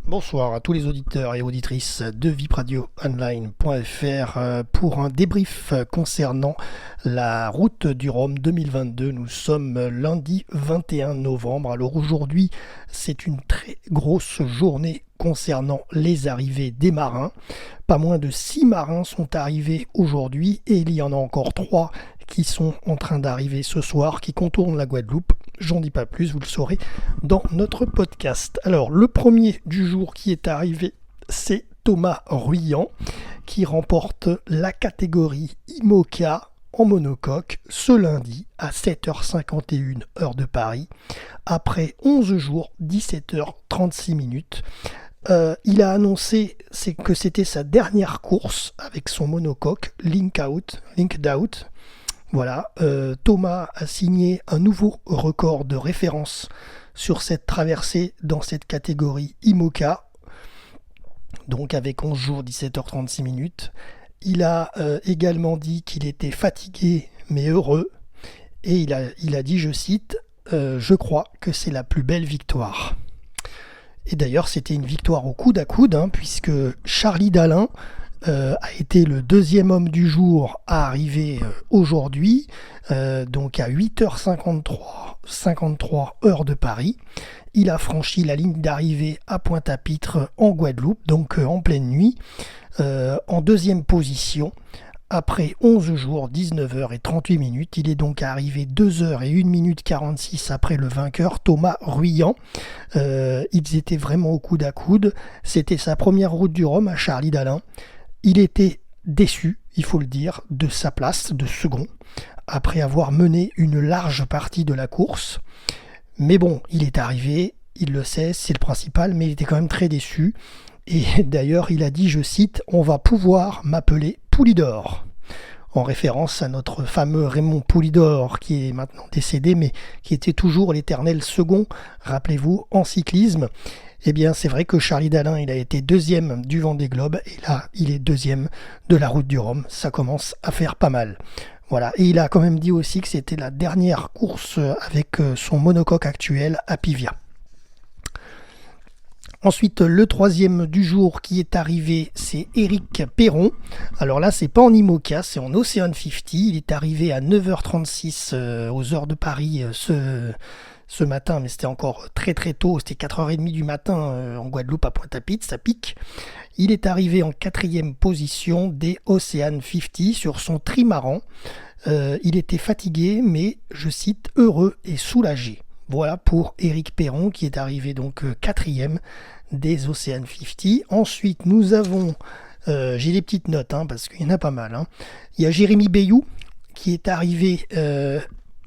Bonsoir à tous les auditeurs et auditrices de vipradioonline.fr pour un débrief concernant la route du Rhum 2022. Nous sommes lundi 21 novembre. Alors aujourd'hui, c'est une très grosse journée concernant les arrivées des marins. Pas moins de 6 marins sont arrivés aujourd'hui et il y en a encore 3 qui sont en train d'arriver ce soir, qui contournent la Guadeloupe. J'en dis pas plus, vous le saurez dans notre podcast. Alors, le premier du jour qui est arrivé, c'est Thomas Ruyant, qui remporte la catégorie IMOCA en monocoque ce lundi à 7h51 heure de Paris, après 11 jours, 17h36 minutes. Il a annoncé que c'était sa dernière course avec son monocoque Linked Out. Voilà, Thomas a signé un nouveau record de référence sur cette traversée dans cette catégorie IMOCA, donc avec 11 jours 17h36 minutes. Il a également dit qu'il était fatigué mais heureux, et il a dit, je cite, je crois que c'est la plus belle victoire. Et d'ailleurs, c'était une victoire au coude à coude, puisque Charlie Dalin a été le deuxième homme du jour à arriver aujourd'hui, donc à 8h53 heure de Paris. Il a franchi la ligne d'arrivée à Pointe-à-Pitre en Guadeloupe, donc en pleine nuit, en deuxième position. Après 11 jours, 19h38 minutes, il est donc arrivé 2h et 1 minute 46 après le vainqueur, Thomas Ruyant. Ils étaient vraiment au coude à coude. C'était sa première route du Rhum à Charlie Dalin. Il était déçu, il faut le dire, de sa place de second, après avoir mené une large partie de la course. Mais bon, il est arrivé, il le sait, c'est le principal, mais il était quand même très déçu. Et d'ailleurs, il a dit, je cite, « On va pouvoir m'appeler Poulidor », en référence à notre fameux Raymond Poulidor, qui est maintenant décédé, mais qui était toujours l'éternel second, rappelez-vous, en cyclisme. Eh bien, c'est vrai que Charlie Dalin, il a été deuxième du Vendée Globe, et là, il est deuxième de la route du Rhum. Ça commence à faire pas mal. Voilà, et il a quand même dit aussi que c'était la dernière course avec son monocoque actuel à Pivia. Ensuite, le troisième du jour qui est arrivé, c'est Éric Perron. Alors là, c'est pas en IMOCA, c'est en Ocean 50. Il est arrivé à 9h36 aux heures de Paris ce matin, mais c'était encore très très tôt, c'était 4h30 du matin en Guadeloupe à Pointe-à-Pitre, ça pique. Il est arrivé en 4e position des Ocean 50 sur son trimaran. Il était fatigué, mais, je cite, heureux et soulagé. Voilà pour Éric Perron qui est arrivé donc 4e des Ocean 50. Ensuite, nous avons, j'ai des petites notes parce qu'il y en a pas mal. Il y a Jérémy Bayou qui est arrivé,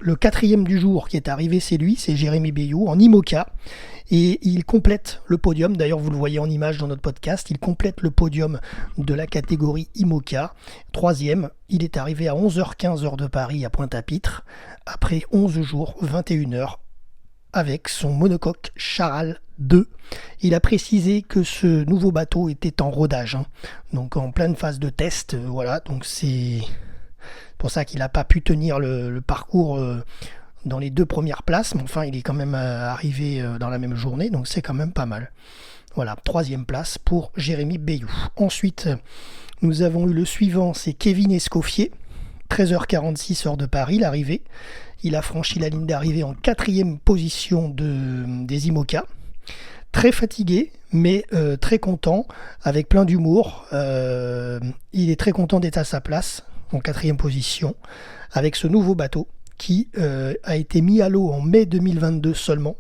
le 4e du jour qui est arrivé, c'est lui, c'est Jérémy Bayou en IMOCA. Et il complète le podium, d'ailleurs vous le voyez en image dans notre podcast, il complète le podium de la catégorie IMOCA. 3e, il est arrivé à 11h15 heure de Paris à Pointe-à-Pitre, après 11 jours, 21h, avec son monocoque Charal 2. Il a précisé que ce nouveau bateau était en rodage, donc en pleine phase de test, voilà, donc c'est pour ça qu'il n'a pas pu tenir le parcours dans les 2 premières places, mais enfin il est quand même arrivé dans la même journée, donc c'est quand même pas mal. Voilà, 3e place pour Jérémy Bayou. Ensuite, nous avons eu le suivant, c'est Kevin Escoffier, 13h46 heure de Paris, l'arrivée. Il a franchi la ligne d'arrivée en 4e position des IMOCA. Très fatigué, mais très content, avec plein d'humour. Il est très content d'être à sa place, en 4e position, avec ce nouveau bateau qui a été mis à l'eau en mai 2022 seulement.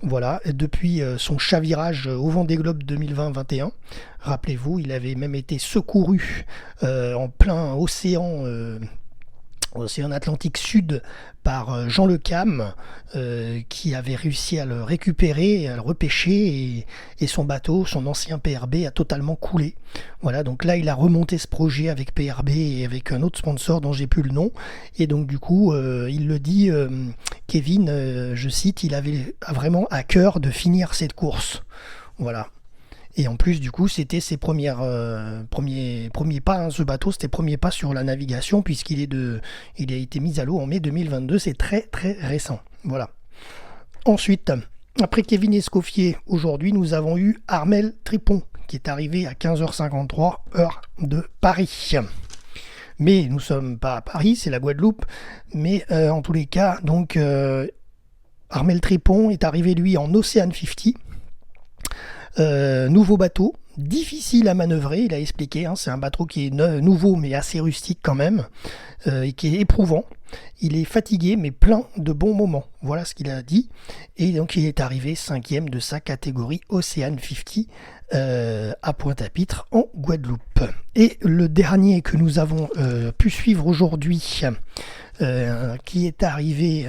Voilà, et depuis son chavirage au Vendée Globe 2020-21. Rappelez-vous, il avait même été secouru en plein océan Atlantique Sud par Jean Le Cam, qui avait réussi à le récupérer, à le repêcher, et son bateau, son ancien PRB, a totalement coulé. Voilà, donc là il a remonté ce projet avec PRB et avec un autre sponsor dont j'ai plus le nom, et donc du coup il le dit, Kevin, je cite, il avait vraiment à cœur de finir cette course. Voilà. Et en plus, du coup, c'était ses premiers pas, ce bateau, c'était premiers pas sur la navigation, puisqu'il a été mis à l'eau en mai 2022, c'est très très récent. Voilà. Ensuite, après Kevin Escoffier, aujourd'hui, nous avons eu Armel Tripon, qui est arrivé à 15h53, heure de Paris. Mais nous ne sommes pas à Paris, c'est la Guadeloupe. Mais en tous les cas, donc Armel Tripon est arrivé, lui, en Ocean 50. Nouveau bateau, difficile à manœuvrer, il a expliqué, hein, c'est un bateau qui est nouveau mais assez rustique quand même, et qui est éprouvant. Il est fatigué mais plein de bons moments, voilà ce qu'il a dit. Et donc il est arrivé 5e de sa catégorie Ocean 50 à Pointe-à-Pitre en Guadeloupe. Et le dernier que nous avons pu suivre aujourd'hui, qui est arrivé...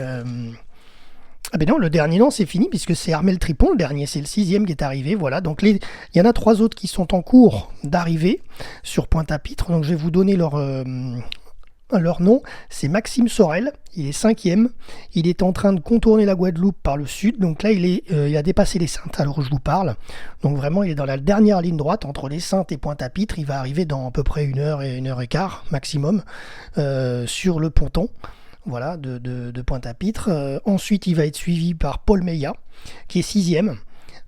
Ah ben non, le dernier non, c'est fini puisque c'est Armel Tripon, le dernier, c'est le 6e qui est arrivé, voilà. Donc il y en a 3 autres qui sont en cours d'arrivée sur Pointe-à-Pitre, donc je vais vous donner leur nom. C'est Maxime Sorel, il est 5e, il est en train de contourner la Guadeloupe par le sud, donc là il a dépassé les Saintes alors je vous parle. Donc vraiment il est dans la dernière ligne droite entre les Saintes et Pointe-à-Pitre, il va arriver dans à peu près 1 heure et 1h15 maximum sur le ponton. Voilà, de Pointe-à-Pitre. Ensuite, il va être suivi par Paul Meillat, qui est 6e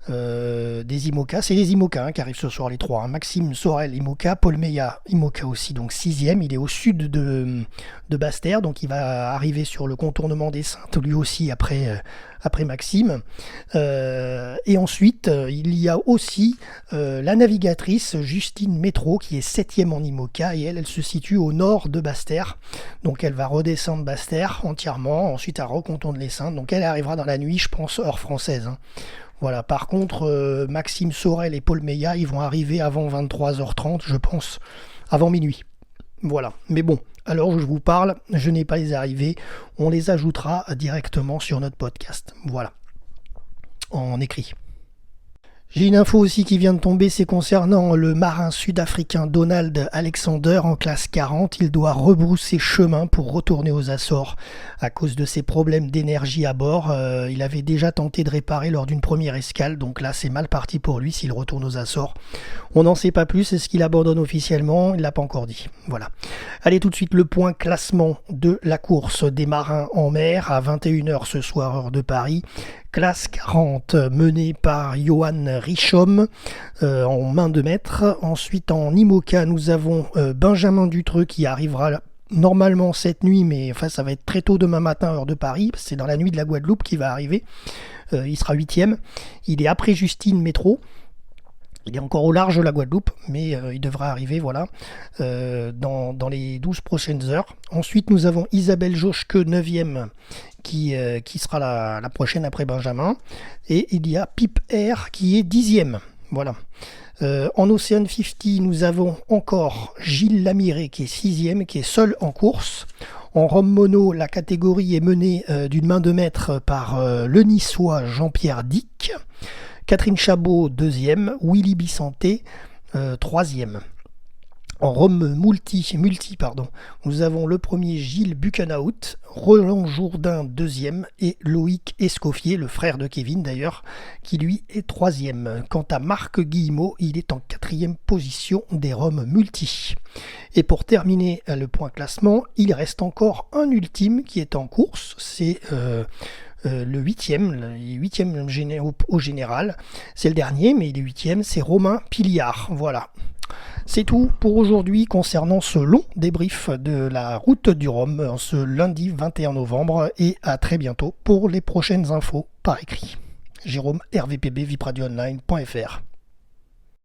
des IMOCA. C'est les IMOCA qui arrivent ce soir, les 3. Hein. Maxime Sorel, IMOCA, Paul Meillat, IMOCA aussi, donc 6e. Il est au sud de Basse-Terre, donc il va arriver sur le contournement des Saintes, lui aussi, après Maxime. Et ensuite, il y a aussi la navigatrice Justine Métro, qui est 7e en IMOCA, et elle se situe au nord de Basse-Terre. Donc elle va redescendre Basse-Terre entièrement, ensuite elle recontourne les Saintes. Donc elle arrivera dans la nuit, je pense, heure française. Hein. Voilà. Par contre, Maxime Sorel et Paul Meillat, ils vont arriver avant 23h30, je pense, avant minuit. Voilà. Mais bon, alors je vous parle, je n'ai pas les arrivées, on les ajoutera directement sur notre podcast. Voilà. En écrit. J'ai une info aussi qui vient de tomber, c'est concernant le marin sud-africain Donald Alexander en classe 40. Il doit rebrousser chemin pour retourner aux Açores à cause de ses problèmes d'énergie à bord. Il avait déjà tenté de réparer lors d'une première escale, donc là c'est mal parti pour lui s'il retourne aux Açores. On n'en sait pas plus, est-ce qu'il abandonne officiellement? Il ne l'a pas encore dit. Voilà. Allez tout de suite le point classement de la course des marins en mer à 21h ce soir heure de Paris. Classe 40 menée par Johan Richomme en main de maître. Ensuite en IMOCA nous avons Benjamin Dutreux qui arrivera normalement cette nuit, mais enfin ça va être très tôt demain matin heure de Paris, c'est dans la nuit de la Guadeloupe qu'il va arriver. Il sera 8e. Il est après Justine Métro. Il est encore au large de la Guadeloupe, mais il devra arriver voilà, dans les 12 prochaines heures. Ensuite, nous avons Isabelle Joschke, 9e, qui sera la prochaine après Benjamin. Et il y a Pip Air qui est 10e. Voilà. En Ocean 50, nous avons encore Gilles Lamiré qui est 6e, qui est seul en course. En Rome Mono, la catégorie est menée d'une main de maître par le Niçois Jean-Pierre Dick. Catherine Chabot, 2e, Willy Bissanté, 3e. En Rome multi, nous avons le premier Gilles Bucanaout, Roland Jourdain, 2e, et Loïc Escoffier, le frère de Kevin d'ailleurs, qui lui est 3e. Quant à Marc Guillemot, il est en 4e position des Roms multi. Et pour terminer le point classement, il reste encore un ultime qui est en course, c'est... le 8e au général, c'est le dernier, mais il est 8e, c'est Romain Piliard. Voilà. C'est tout pour aujourd'hui concernant ce long débrief de la route du Rhum ce lundi 21 novembre et à très bientôt pour les prochaines infos par écrit. Jérôme, RVPB, vipradioonline.fr.